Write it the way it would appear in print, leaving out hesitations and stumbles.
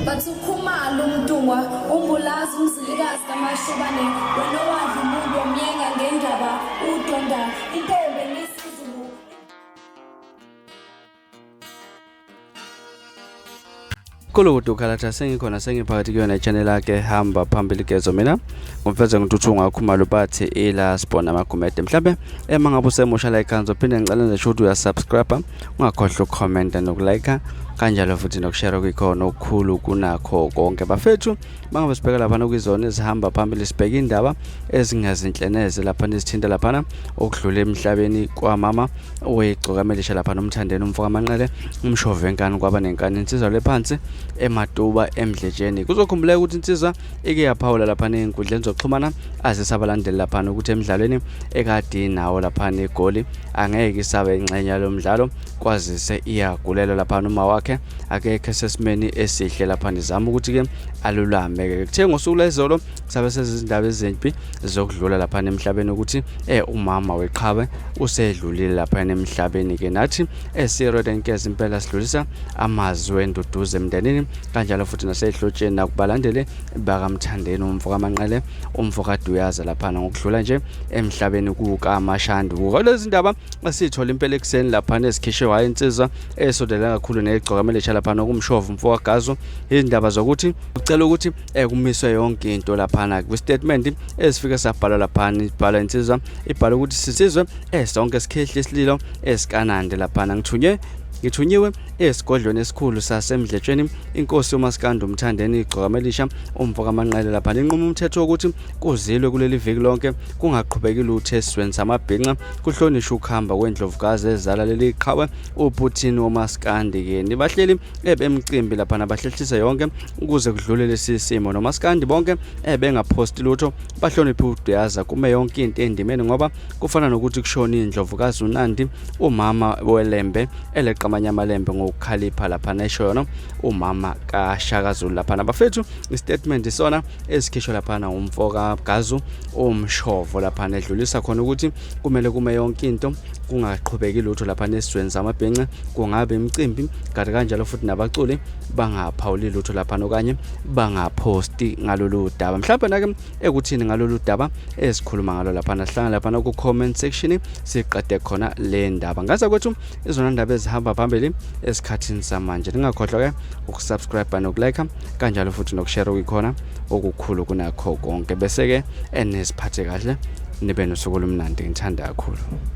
bathukhumala umntungwa umbulazi umzilikazi kamashobane wena wadla umuntu wamyenga ngendaba udonda intombi ngesizulu. Kulukudu khalatha sengikhona sengiphakathi kuyona channel yakhe hamba phambili gezo mina ngumfeze ngithuthunga khumalo bathi ila spona magumede mhlambe mangabe usemusha like kanzo phinde ngicela nje ukuthi uyasubscribe ungakhohlwa ucomment nokulike kanjalo futhi nokushare kwikhona okukhulu kunakho konke bafethu mangabe sibheka lapha kwizona ezihamba phambili sibheka indaba ezingazinhleneze lapha nezithinta lapha okudlula emhlabeni kwamama weGcokamelisha lapha nomthandeni umfoka amanqele umshove wenkani kwaba nenkani insizwa lephansi ematuba emdlejeni kuzokhumbuleka ukuthi insizwa ike yaphawula lapha ezinkundleni zokuxhumana azisabalandeli lapha ukuthi emidlalweni ekade nawo lapha egoli angeke isabe ingxenye lomdlalo kwazise iyagulela lapha noma wakhe akekho sesimeni esihle lapha nizama ukuthi ke alulame kuthe ngosuku lezolo sabe sezindaba ezimpi zokudlula lapha emhlabeni ukuthi umama weqhawe usedlulile lapha emhlabeni ke nathi weNkos impela sidlulisa amazwi enduduze emndenini kanjalo futhi nasehlotsheni nakubalandele bakamthandeni umfoka amanqele umfoka duyaza lapha ngokudlula nje emhlabeni kukaMashandu kulezi ndaba asithola impela ekseni lapha nezikhishwe waye insizwa esodela kakhulu neGcokamelisha lapha nokumshova umfoka gazo izindaba zokuthi ucela ukuthi kumiswe yonke into lapha ku statement esifika sabhala lapha ibhala insizwa ibhala ukuthi sisizwe sonke sikhehle isililo esikanande lapha ngithunyiwe esigodlweni esikhulu sasemdletshweni inkosi uMashandu umthandeni iGcokamelisha umfoka amanqele lapha inquma umthetho ukuthi kuzilwe kuleli viki lonke kungaqhubeki lutho esizweni samabhinqa kuhlonishwa ukuhamba kwendlovukazi ezala leli qhawe uPutin uMashandu ke nibahleli emcimbi lapha nabahlehlisa yonke ukuze kudlule lesi simo noMashandu bonke bengaposti lutho bahloniphe uDuyaza kume yonke into endimeni ngoba kufana nokuthi kushona indlovukazi uNandi umama welembe eleqamanya amalembe ngokukhalipha lapha neshono umama kaShaka Zulu lapha nabafethu istatement isona esikhishwa lapha umfoka gazu umshovo lapha nedlulisa khona ukuthi kumele kume yonke into kungaqhubeki lutho lapha nesizweni samabhinqa kungabe imicimbi kanti kanjalo futhi nabaculi bangaphawuli lutho lapha nokanye bangaposti ngalolu daba mhlawumbe nake ekuthini ngalolu daba esikhuluma ngalo lapha nahlanga lapha ku comment section siqede khona le ndaba ngaza kwethu izona ndaba ezihamba phambili esikhathini samanje ningakhohlwa ke ukusubscribe nokulike kanjalo futhi nokushare kwikhona okukhulu kunakho konke bese ke enesiphathe kahle nibe nosuku lomnandi ngithanda kakhulu.